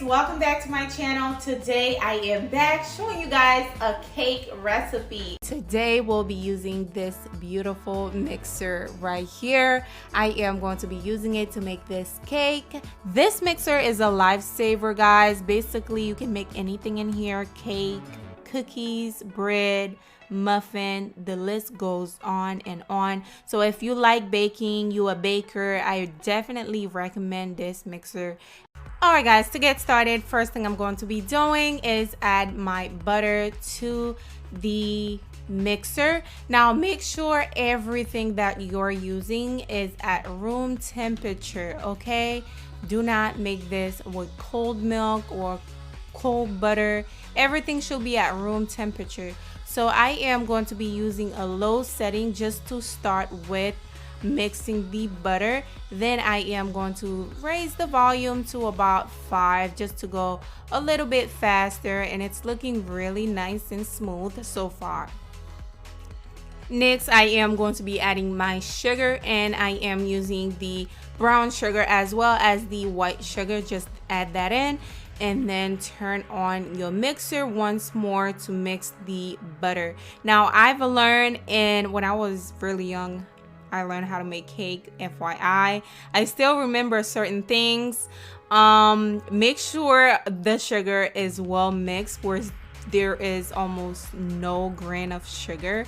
welcome back to my channel. Today I am back showing you guys a cake recipe. Today we'll be using this beautiful mixer right here. I am going to be using it to make this cake. This mixer is a lifesaver, guys. Basically you can make anything in here: cake, cookies, bread, muffin, the list goes on and on. So if you like baking, you a baker, I definitely recommend this mixer. Alright guys, to get started, first thing I'm going to be doing is add my butter to the mixer. Now make sure everything that you're using is at room temperature, okay? Do not make this with cold milk or cold butter. Everything should be at room temperature. So I am going to be using a low setting just to start with mixing the butter. Then I am going to raise the volume to about 5 just to go a little bit faster, and it's looking really nice and smooth so far. Next, I am going to be adding my sugar, and I am using the brown sugar as well as the white sugar. Just add that in and then turn on your mixer once more to mix the butter. Now I've learned, and when I was really young, I learned how to make cake, FYI. I still remember certain things. Make sure the sugar is well mixed, where there is almost no grain of sugar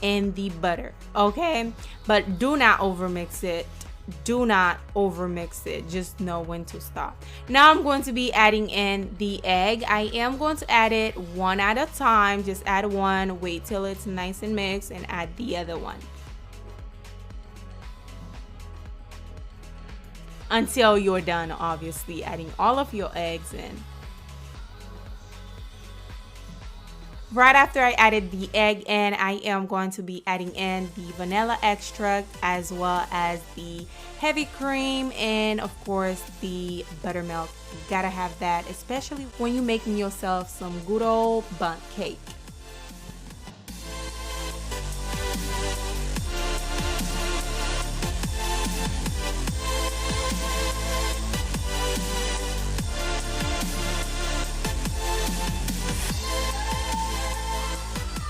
in the butter, okay? But do not overmix it. Do not overmix it. Just know when to stop. Now I'm going to be adding in the egg. I am going to add it one at a time. Just add one, wait till it's nice and mixed, and add the other one until you're done, obviously, adding all of your eggs in. Right after I added the egg in, I am going to be adding in the vanilla extract as well as the heavy cream and of course the buttermilk. You gotta have that, especially when you're making yourself some good old bundt cake.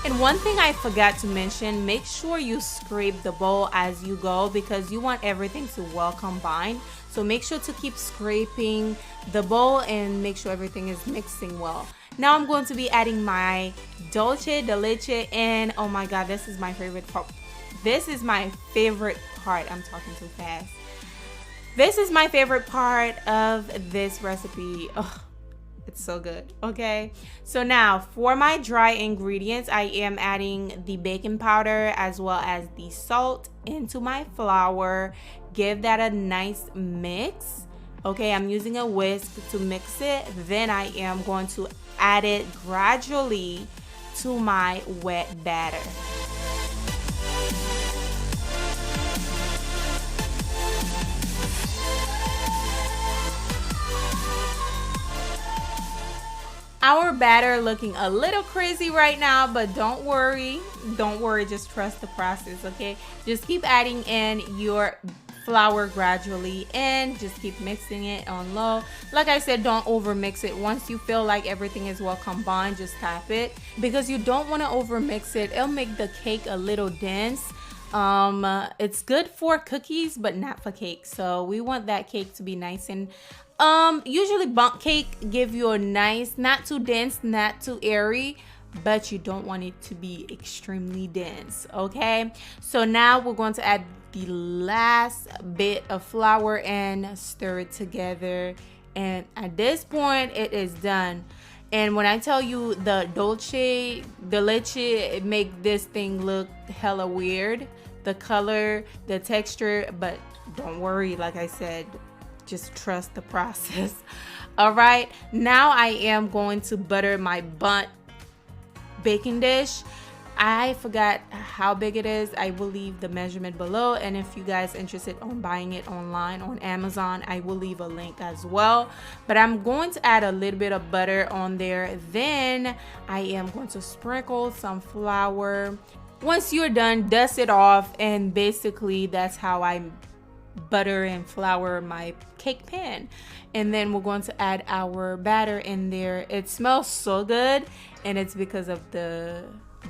And one thing I forgot to mention, make sure you scrape the bowl as you go because you want everything to well combine. So make sure to keep scraping the bowl and make sure everything is mixing well. Now I'm going to be adding my dulce de leche, and oh my god, this is my favorite part. This is my favorite part. I'm talking too fast. This is my favorite part of this recipe. Ugh. It's so good. Okay, so now for my dry ingredients, I am adding the baking powder as well as the salt into my flour. Give that a nice mix. Okay, I'm using a whisk to mix it. Then I am going to add it gradually to my wet batter. Our batter looking a little crazy right now, but don't worry, just trust the process, okay? Just keep adding in your flour gradually and just keep mixing it on low. Like I said, don't over mix it. Once you feel like everything is well combined, just tap it because you don't want to over mix it. It'll make the cake a little dense. It's good for cookies but not for cake, so we want that cake to be nice and usually bundt cake give you a nice, not too dense, not too airy, but you don't want it to be extremely dense. Okay, so now we're going to add the last bit of flour and stir it together, and at this point it is done. And when I tell you the dulce de leche, it make this thing look hella weird, the color, the texture, but don't worry, like I said, just trust the process. All right, now I am going to butter my bundt baking dish. I forgot how big it is. I will leave the measurement below, and if you guys are interested on buying it online on Amazon, I will leave a link as well. But I'm going to add a little bit of butter on there. Then I am going to sprinkle some flour. Once you're done, dust it off, and basically that's how I butter and flour my cake pan. And then we're going to add our batter in there. It smells so good, and it's because of the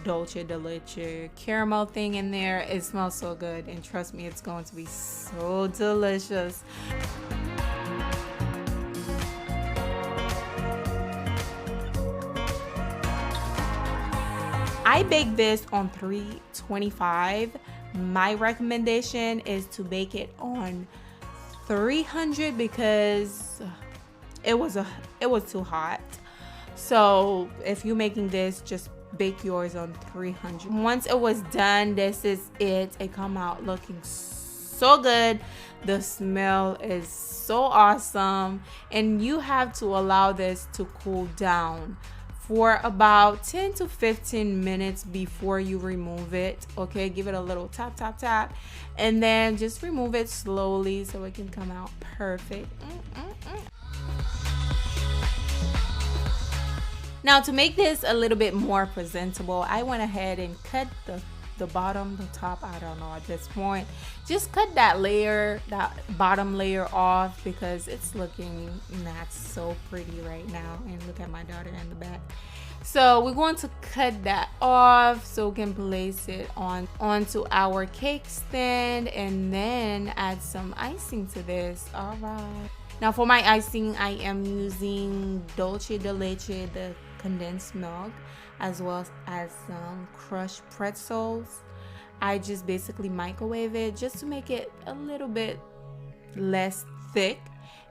dolce de leche caramel thing in there. It smells so good, and trust me, it's going to be so delicious. I bake this on 325. My recommendation is to bake it on 300 because it was too hot. So if you're making this, just bake yours on 300. Once it was done, this is it. It come out looking so good. The smell is so awesome, and you have to allow this to cool down for about 10 to 15 minutes before you remove it. Okay, give it a little tap, and then just remove it slowly so it can come out perfect. Now, to make this a little bit more presentable, I went ahead and cut the bottom, the top, I don't know at this point. Just cut that layer, that bottom layer off, because it's looking not so pretty right now. And look at my daughter in the back. So we're going to cut that off so we can place it onto our cake stand, and then add some icing to this. All right. Now for my icing, I am using dolce de leche, the condensed milk, as well as some crushed pretzels. I just basically microwave it just to make it a little bit less thick,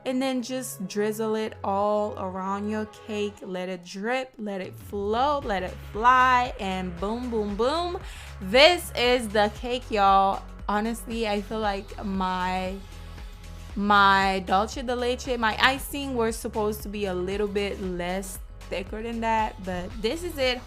and then just drizzle it all around your cake. Let it drip, let it float, let it fly, and boom, boom, boom. This is the cake, y'all. Honestly, I feel like my dolce de leche, my icing, were supposed to be a little bit less thicker than that, but this is it.